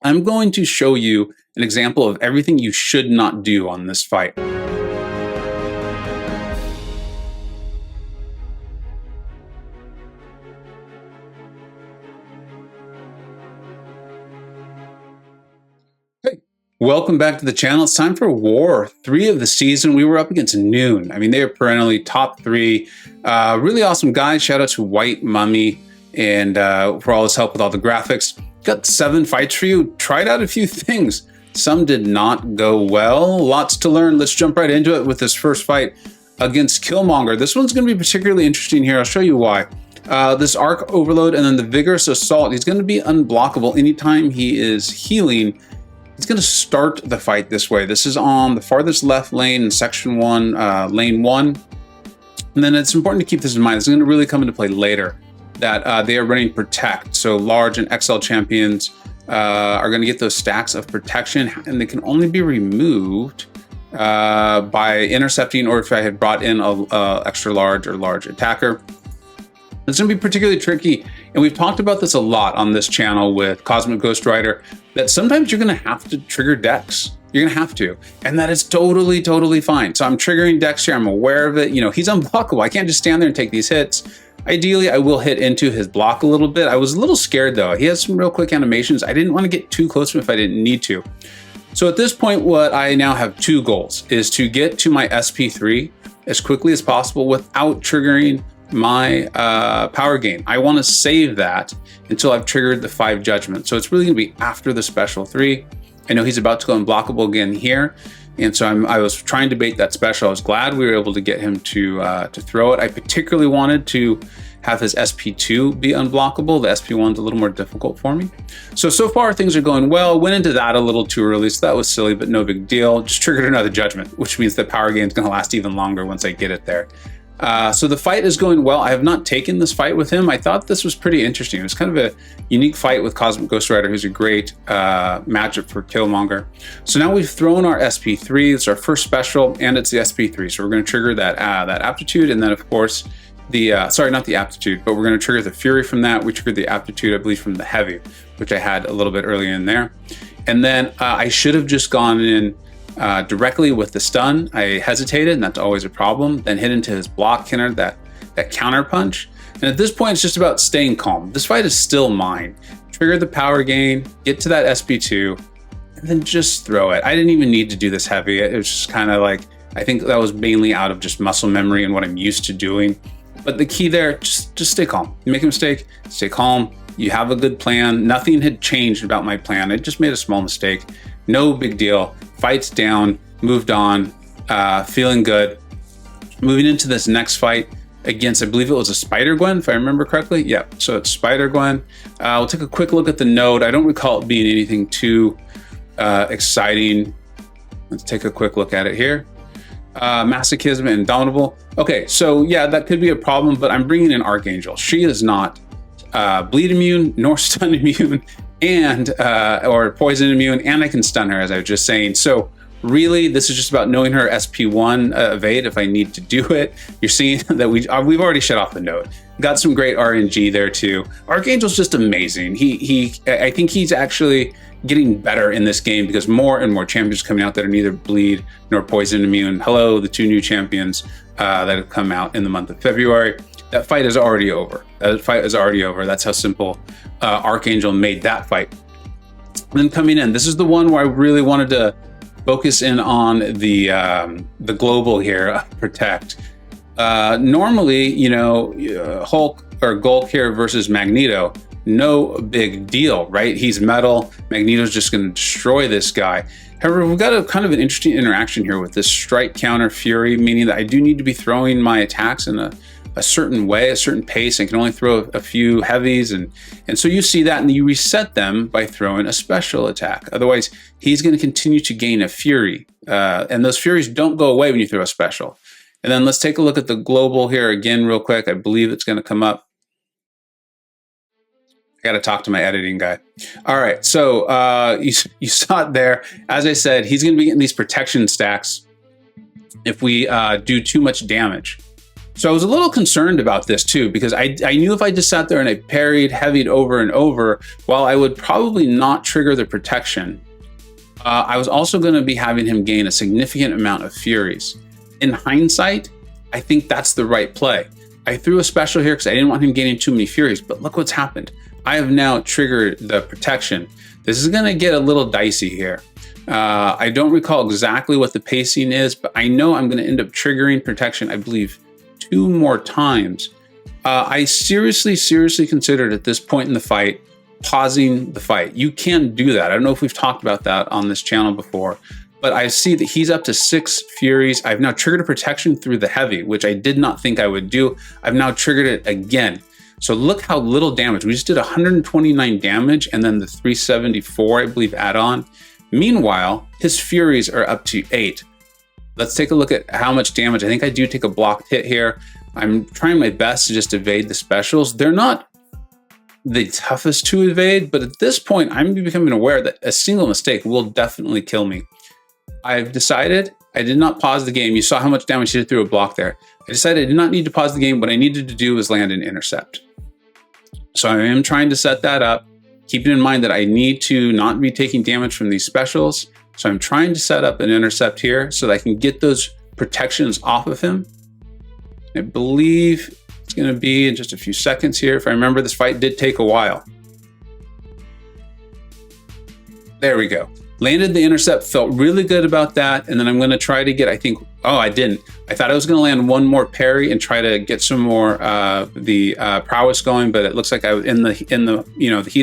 I'm going to show you an example of everything you should not do on this fight. Welcome back to the channel. It's time for War 3 of the season. We were up against Newn. I mean, they are perennially top 3. Really awesome guys. Shout out to White Mummy and for all his help with all the graphics. Got 7 fights for you. Tried out a few things. Some did not go well. Lots to learn. Let's jump right into it with this first fight against Killmonger. This one's going to be particularly interesting here. I'll show you why. This Arc Overload and then the Vigorous Assault. He's going to be unblockable anytime he is healing. He's going to start the fight this way. This is on the farthest left lane in section 1, lane 1. And then it's important to keep this in mind. This is going to really come into play later, that they are running Protect. So large and XL champions are going to get those stacks of protection, and they can only be removed by intercepting, or if I had brought in a extra large or large attacker. It's going to be particularly tricky, and we've talked about this a lot on this channel with Cosmic Ghost Rider, that sometimes you're going to have to trigger decks. You're going to have to, and that is totally, totally fine. So I'm triggering decks here. I'm aware of it. You know, he's unblockable. I can't just stand there and take these hits. Ideally, I will hit into his block a little bit. I was a little scared, though. He has some real quick animations. I didn't want to get too close to him if I didn't need to. So at this point, what I now have 2 goals is to get to my SP3 as quickly as possible without triggering my power gain. I want to save that until I've triggered the 5 judgments. So it's really going to be after the special 3. I know he's about to go unblockable again here, and so I was trying to bait that special. I was glad we were able to get him to throw it. I particularly wanted to have his SP2 be unblockable. The SP1's a little more difficult for me. So far things are going well. Went into that a little too early, so that was silly, but no big deal. Just triggered another judgment, which means the power gain is going to last even longer once I get it there. So the fight is going well. I have not taken this fight with him. I thought this was pretty interesting. It was kind of a unique fight with Cosmic Ghost Rider, who's a great matchup for Killmonger. So now we've thrown our SP3. It's our first special, and it's the SP3. So we're going to trigger that aptitude, and then of course the sorry, not the aptitude, but we're going to trigger the Fury from that. We triggered the aptitude, I believe, from the Heavy, which I had a little bit earlier in there. And then I should have just gone in directly with the stun. I hesitated, and that's always a problem. Then hit into his block counter, that counter punch. And at this point, it's just about staying calm. This fight is still mine. Trigger the power gain, get to that SP2, and then just throw it. I didn't even need to do this heavy. It was just kind of like, I think that was mainly out of just muscle memory and what I'm used to doing. But the key there, just stay calm. You make a mistake, stay calm. You have a good plan. Nothing had changed about my plan. I just made a small mistake. No big deal. Fight's down, moved on, feeling good. Moving into this next fight against, I believe it was a Spider-Gwen, if I remember correctly. Yeah, so it's Spider-Gwen. We'll take a quick look at the node. I don't recall it being anything too exciting. Let's take a quick look at it here. Masochism and Indomitable. Okay, so yeah, that could be a problem, but I'm bringing in Archangel. She is not bleed immune nor stun immune, and or poison immune, and I can stun her, as I was just saying. So really, this is just about knowing her SP1 evade if I need to do it. You're seeing that we've already shut off the node. Got some great RNG there too. Archangel's just amazing. I think he's actually getting better in this game because more and more champions coming out that are neither bleed nor poison immune. Hello, the 2 new champions that have come out in the month of February. That fight is already over. That fight is already over. That's how simple Archangel made that fight. And then coming in, this is the one where I really wanted to focus in on the global here, Protect. Normally, you know, Hulk or Gulk here versus Magneto, no big deal, right? He's metal. Magneto's just going to destroy this guy. However, we've got a kind of an interesting interaction here with this strike counter Fury, meaning that I do need to be throwing my attacks in a certain way, a certain pace. I can only throw a few heavies, and so you see that, and you reset them by throwing a special attack. Otherwise, he's going to continue to gain a Fury, and those Furies don't go away when you throw a special. And then let's take a look at the global here again real quick. I believe it's going to come up. I got to talk to my editing guy. All right, so you saw it there. As I said, he's going to be getting these protection stacks if we do too much damage. So I was a little concerned about this too, because I knew if I just sat there and I parried, heavied over and over, while I would probably not trigger the protection, I was also going to be having him gain a significant amount of Furies. In hindsight, I think that's the right play. I threw a special here because I didn't want him gaining too many Furies, but look what's happened. I have now triggered the protection. This is going to get a little dicey here. I don't recall exactly what the pacing is, but I know I'm going to end up triggering protection, I believe, 2 more times. I seriously considered at this point in the fight, pausing the fight. You can't do that. I don't know if we've talked about that on this channel before, but I see that he's up to 6 Furies. I've now triggered a protection through the heavy, which I did not think I would do. I've now triggered it again. So look how little damage. We just did 129 damage and then the 374, I believe, add-on. Meanwhile, his Furies are up to 8. Let's take a look at how much damage. I think I do take a blocked hit here. I'm trying my best to just evade the specials. They're not the toughest to evade, but at this point, I'm becoming aware that a single mistake will definitely kill me. I've decided I did not pause the game. You saw how much damage he did through a block there. I decided I did not need to pause the game. What I needed to do was land an intercept. So I am trying to set that up, keeping in mind that I need to not be taking damage from these specials. So I'm trying to set up an intercept here so that I can get those protections off of him. I believe it's going to be in just a few seconds here. If I remember, this fight did take a while. There we go. Landed the intercept, felt really good about that. And then I'm going to try to get, I think, oh, I didn't. I thought I was going to land one more parry and try to get some more prowess going, but it looks like I was in the heat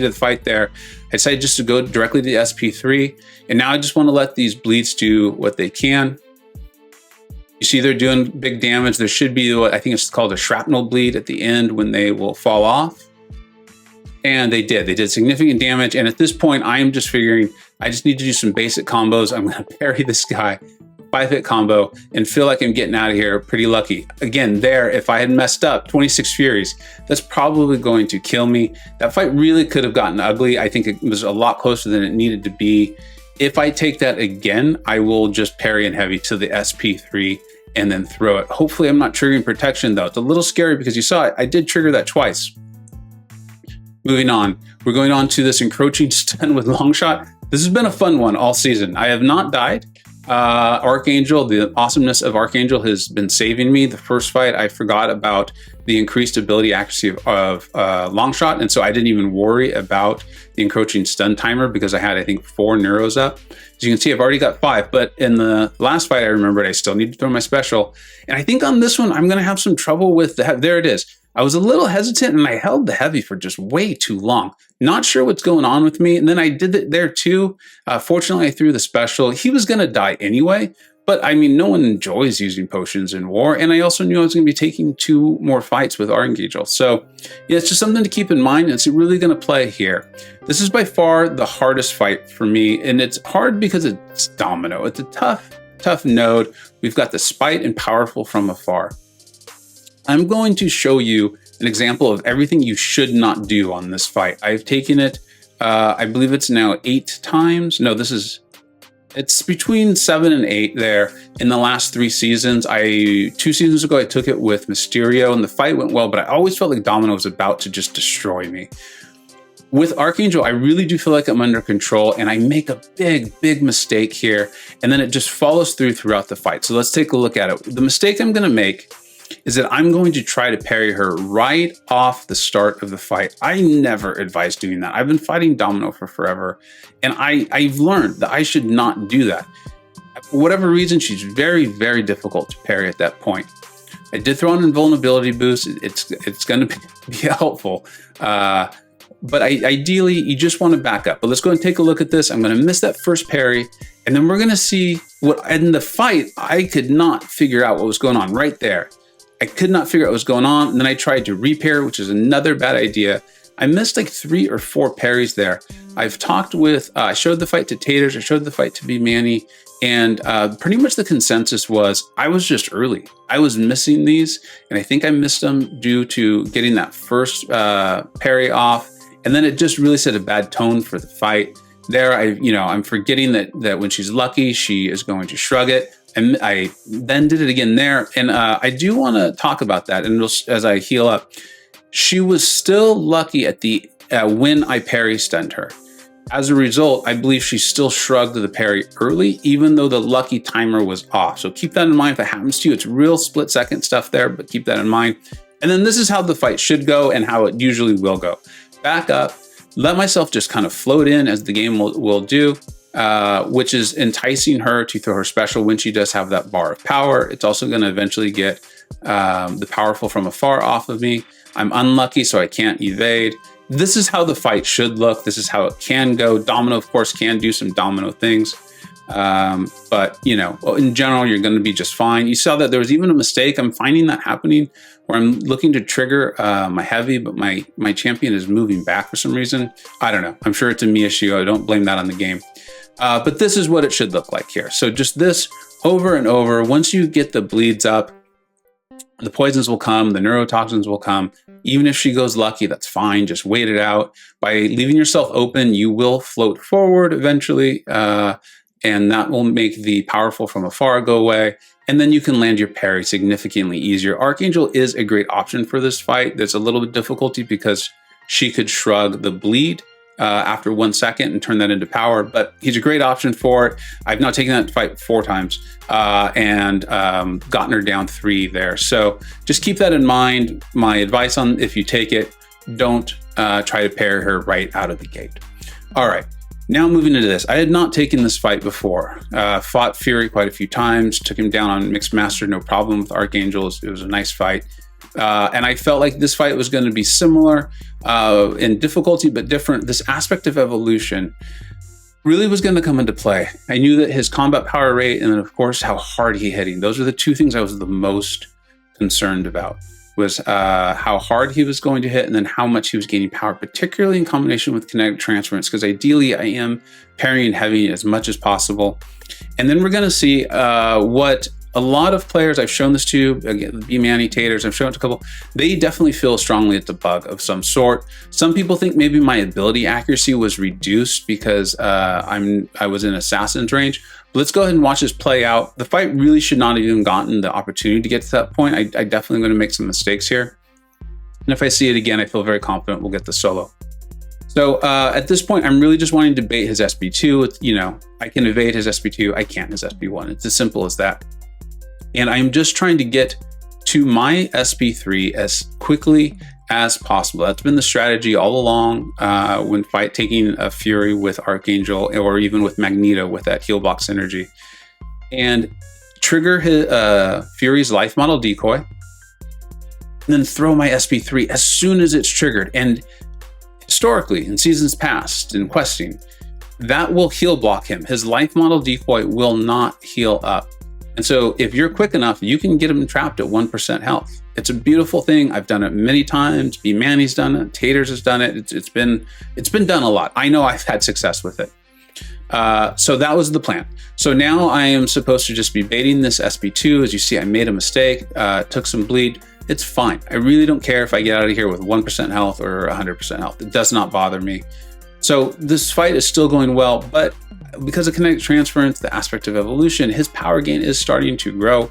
of the fight there. I decided just to go directly to the SP3, and now I just want to let these bleeds do what they can. You see they're doing big damage. There should be what I think it's called a shrapnel bleed at the end when they will fall off. And they did. They did significant damage. And at this point, I am just figuring I just need to do some basic combos. I'm going to parry this guy, 5-hit combo, and feel like I'm getting out of here pretty lucky. Again, there, if I had messed up 26 Furies, that's probably going to kill me. That fight really could have gotten ugly. I think it was a lot closer than it needed to be. If I take that again, I will just parry and heavy to the SP3 and then throw it. Hopefully I'm not triggering protection though. It's a little scary because you saw it. I did trigger that twice. Moving on, we're going on to this encroaching stun with Longshot. This has been a fun one all season. I have not died. Archangel, the awesomeness of Archangel has been saving me. The first fight, I forgot about the increased ability accuracy of Longshot, and so I didn't even worry about the encroaching stun timer because I had, I think, 4 neuros up. As you can see, I've already got 5, but in the last fight, I remembered I still need to throw my special. And I think on this one, I'm going to have some trouble with the, there it is. I was a little hesitant and I held the heavy for just way too long. Not sure what's going on with me. And then I did it there too. Fortunately, I threw the special. He was going to die anyway. But I mean, no one enjoys using potions in war. And I also knew I was going to be taking 2 more fights with Archangel. So yeah, it's just something to keep in mind. It's really going to play here. This is by far the hardest fight for me. And it's hard because it's Domino. It's a tough node. We've got the Spite and Powerful from Afar. I'm going to show you an example of everything you should not do on this fight. I've taken it, I believe it's now 8 times. No, it's between 7 and 8 there in the last 3 seasons. 2 seasons ago, I took it with Mysterio and the fight went well, but I always felt like Domino was about to just destroy me. With Archangel, I really do feel like I'm under control and I make a big mistake here. And then it just follows throughout the fight. So let's take a look at it. The mistake I'm gonna make is that I'm going to try to parry her right off the start of the fight. I never advise doing that. I've been fighting Domino for forever, and I've learned that I should not do that. For whatever reason, she's very difficult to parry at that point. I did throw an invulnerability boost. It's going to be helpful. But ideally, you just want to back up. But let's go and take a look at this. I'm going to miss that first parry, and then we're going to see what, in the fight, I could not figure out what was going on right there. I could not figure out what was going on, and then I tried to repair, which is another bad idea. I missed like 3 or 4 parries there. I've talked with, I showed the fight to Taters, I showed the fight to B Manny, and pretty much the consensus was I was just early. I was missing these, and I think I missed them due to getting that first parry off, and then it just really set a bad tone for the fight. There, I'm forgetting that when she's lucky, she is going to shrug it. And I then did it again there. And I do want to talk about that. And as I heal up, she was still lucky at the when I parry stunned her. As a result, I believe she still shrugged the parry early, even though the lucky timer was off. So keep that in mind if it happens to you. It's real split-second stuff there, but keep that in mind. And then this is how the fight should go and how it usually will go. Back up, let myself just kind of float in as the game will do, which is enticing her to throw her special when she does have that bar of power. It's also going to eventually get the powerful from afar off of me. I'm unlucky, so I can't evade. This is how the fight should look. This is how it can go. Domino, of course, can do some domino things. But, you know, in general, you're going to be just fine. You saw that there was even a mistake. I'm finding that happening where I'm looking to trigger my heavy, but my champion is moving back for some reason. I don't know. I'm sure it's a me issue. I don't blame that on the game. But this is what it should look like here. So just this over and over. Once you get the bleeds up, the poisons will come, the neurotoxins will come. Even if she goes lucky, that's fine. Just wait it out. By leaving yourself open, you will float forward eventually, and that will make the powerful from afar go away. And then you can land your parry significantly easier. Archangel is a great option for this fight. There's a little bit of difficulty because she could shrug the bleed after 1 second and turn that into power, but he's a great option for it. I've now taken that fight 4 times and gotten her down 3 there. So just keep that in mind. My advice on if you take it, don't try to parry her right out of the gate. All right, now moving into this. I had not taken this fight before. Fought Fury quite a few times, took him down on Mixed Master, no problem with Archangel. It was a nice fight. And I felt like this fight was going to be similar in difficulty, but different. This aspect of evolution really was going to come into play. I knew that his combat power rate and then, of course, how hard he hitting. Those are the 2 things I was the most concerned about, was how hard he was going to hit and then how much he was gaining power, particularly in combination with kinetic transference, because ideally I am parrying heavy as much as possible. And then we're going to see what a lot of players I've shown this to, again, B-Manitators, I've shown it to a couple, they definitely feel strongly it's a bug of some sort. Some people think maybe my ability accuracy was reduced because I was in Assassin's range. But let's go ahead and watch this play out. The fight really should not have even gotten the opportunity to get to that point. I definitely going to make some mistakes here. And if I see it again, I feel very confident we'll get the solo. So at this point, I'm really just wanting to bait his SB2. You know, I can evade his SB2. I can't his SB1. It's as simple as that. And I'm just trying to get to my SB3 as quickly as possible. That's been the strategy all along when taking a Fury with Archangel or even with Magneto with that heal block synergy. And trigger his, Fury's life model decoy, and then throw my SB3 as soon as it's triggered. And historically, in seasons past, in questing, that will heal block him. His life model decoy will not heal up. And so if you're quick enough, you can get him trapped at 1% health. It's a beautiful thing. I've done it many times. B-Manny's done it. Taters has done it. It's been done a lot. I know I've had success with it. So that was the plan. So now I am supposed to just be baiting this SB2. As you see, I made a mistake, took some bleed. It's fine. I really don't care if I get out of here with 1% health or 100% health. It does not bother me. So this fight is still going well, but because of kinetic transference, the aspect of evolution, his power gain is starting to grow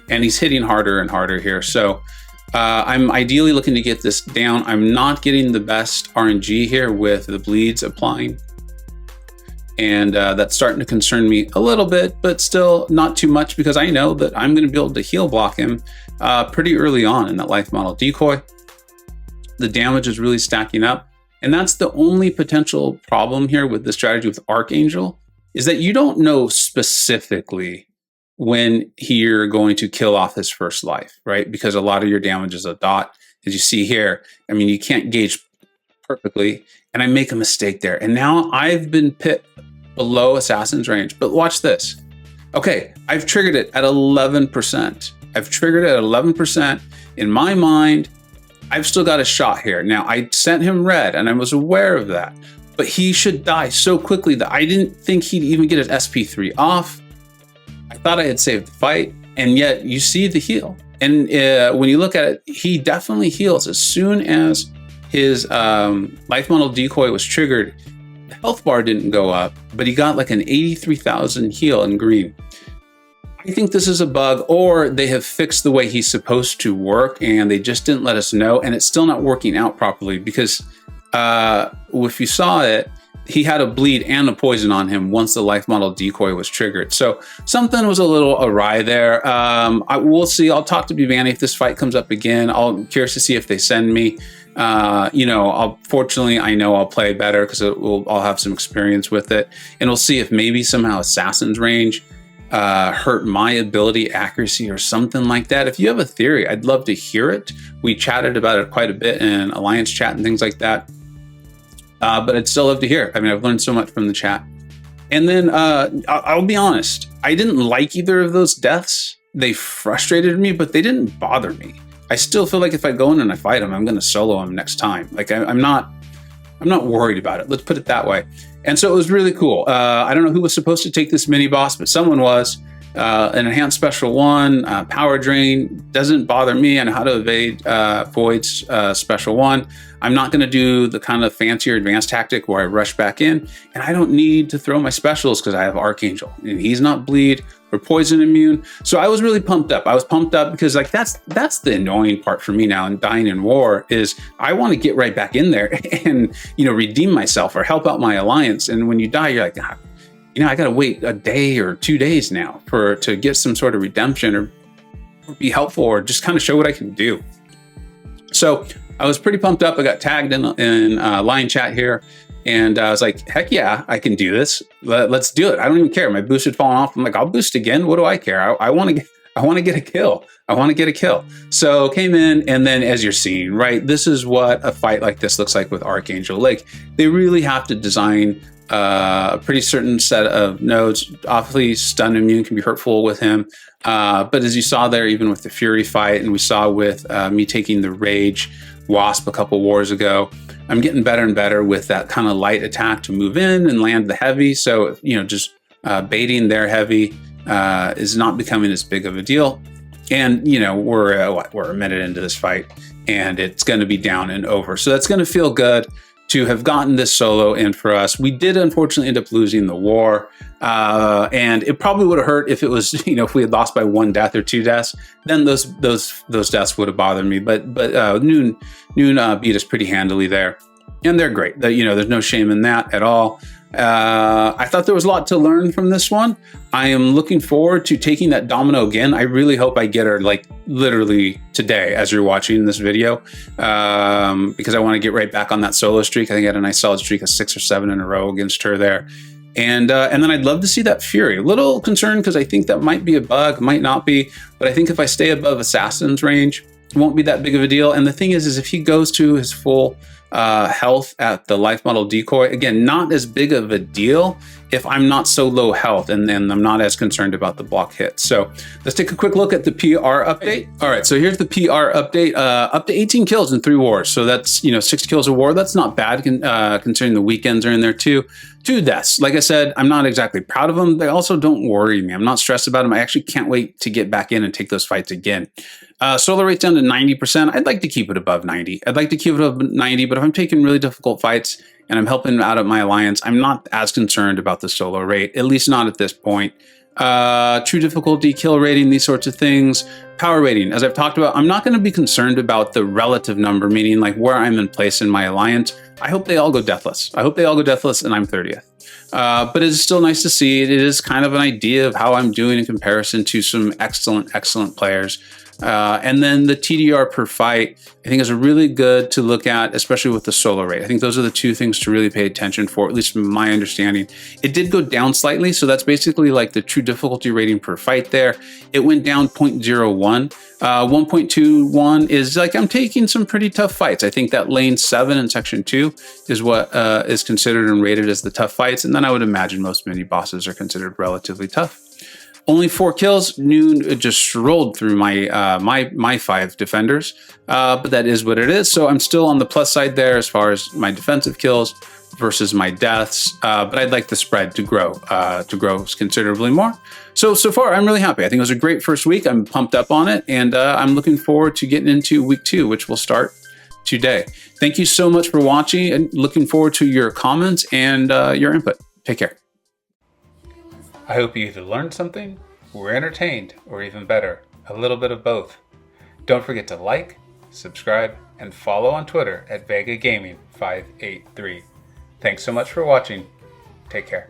and he's hitting harder and harder here. So I'm ideally looking to get this down. I'm not getting the best RNG here with the bleeds applying. And that's starting to concern me a little bit, but still not too much because I know that I'm going to be able to heal block him pretty early on in that life model decoy. The damage is really stacking up. And that's the only potential problem here with the strategy with Archangel, is that you don't know specifically when you're going to kill off his first life, right? Because a lot of your damage is a dot. As you see here, I mean, you can't gauge perfectly, and I make a mistake there. And now I've been pit below Assassin's range, but watch this. Okay, I've triggered it at 11%. I've triggered it at 11%. In my mind, I've still got a shot here. Now, I sent him red, and I was aware of that. But he should die so quickly that I didn't think he'd even get his SP3 off. I thought I had saved the fight, and yet you see the heal. And when you look at it, he definitely heals. As soon as his life model decoy was triggered, the health bar didn't go up, but he got like an 83,000 heal in green. I think this is a bug, or they have fixed the way he's supposed to work and they just didn't let us know, and it's still not working out properly because if you saw it, he had a bleed and a poison on him once the life model decoy was triggered. So something was a little awry there. We'll see. I'll talk to Bivani if this fight comes up again. I'm curious to see if they send me. Fortunately, I know I'll play better because I'll have some experience with it, and we'll see if maybe somehow Assassin's Range hurt my ability accuracy or something like that. If you have a theory, I'd love to hear it. We chatted about it quite a bit in Alliance chat and things like that. But I'd still love to hear. I mean, I've learned so much from the chat. And then I'll be honest, I didn't like either of those deaths. They frustrated me, but they didn't bother me. I still feel like if I go in and I fight him, I'm going to solo him next time. Like I'm not worried about it. Let's put it that way. And so it was really cool. I don't know who was supposed to take this mini boss, but someone was. An enhanced special 1, power drain doesn't bother me. I know how to evade Void's special 1. I'm not going to do the kind of fancier advanced tactic where I rush back in, and I don't need to throw my specials because I have Archangel and he's not bleed or poison immune. So I was really pumped up. I was pumped up because like that's the annoying part for me now in dying in war is I want to get right back in there and redeem myself or help out my alliance. And when you die, you're like, I got to wait a day or 2 days now to get some sort of redemption or be helpful or just kind of show what I can do. So I was pretty pumped up. I got tagged in line chat here, and I was like, heck yeah, I can do this. Let's do it. I don't even care. My boost had fallen off. I'm like, I'll boost again. What do I care? I want to get a kill. I want to get a kill. So came in, and then as you're seeing, right, this is what a fight like this looks like with Archangel. Like they really have to design a pretty certain set of nodes. Obviously, stun immune can be hurtful with him. But as you saw there, even with the Fury fight, and we saw with me taking the Rage Wasp a couple wars ago, I'm getting better and better with that kind of light attack to move in and land the heavy. So, just baiting their heavy is not becoming as big of a deal. And, we're a minute into this fight, and it's going to be down and over. So that's going to feel good to have gotten this solo in for us. We did unfortunately end up losing the war, and it probably would have hurt if it was, if we had lost by 1 death or 2 deaths, then those deaths would have bothered me. But Newn beat us pretty handily there, and they're great. There's no shame in that at all. I thought there was a lot to learn from this one. I am looking forward to taking that Domino again. I really hope I get her like literally today as you're watching this video, because I want to get right back on that solo streak. I think I had a nice solid streak of 6 or 7 in a row against her there. And then I'd love to see that Fury. A little concerned because I think that might be a bug, might not be, but I think if I stay above Assassin's range, it won't be that big of a deal. And the thing is if he goes to his full health at the life model decoy, again, not as big of a deal if I'm not so low health and then I'm not as concerned about the block hits. So let's take a quick look at the PR update. All right, so here's the PR update. Up to 18 kills in 3 wars. So that's 6 kills a war. That's not bad considering the weekends are in there too. 2 deaths. Like I said, I'm not exactly proud of them. They also don't worry me. I'm not stressed about them. I actually can't wait to get back in and take those fights again. Solo rate's down to 90%. I'd like to keep it above 90. I'd like to keep it above 90, but if I'm taking really difficult fights and I'm helping out of my alliance, I'm not as concerned about the solo rate, at least not at this point. True difficulty, kill rating, these sorts of things. Power rating, as I've talked about, I'm not going to be concerned about the relative number, meaning like where I'm in place in my alliance. I hope they all go deathless. I hope they all go deathless and I'm 30th. But it's still nice to see. It is kind of an idea of how I'm doing in comparison to some excellent players. And then the TDR per fight, I think is really good to look at, especially with the solo rate. I think those are the 2 things to really pay attention for, at least from my understanding. It did go down slightly, so that's basically like the true difficulty rating per fight there. It went down 0.01. 1.21 is like I'm taking some pretty tough fights. I think that lane 7 in section 2 is what is considered and rated as the tough fights. And then I would imagine most mini bosses are considered relatively tough. Only 4 kills. Newn just strolled through my my 5 defenders, but that is what it is. So I'm still on the plus side there as far as my defensive kills versus my deaths. But I'd like the spread to grow considerably more. So far, I'm really happy. I think it was a great first week. I'm pumped up on it, and I'm looking forward to getting into week 2, which will start today. Thank you so much for watching, and looking forward to your comments and your input. Take care. I hope you either learned something we're entertained, or even better, a little bit of both. Don't forget to like, subscribe, and follow on Twitter at Vega Gaming 583. Thanks so much for watching. Take care.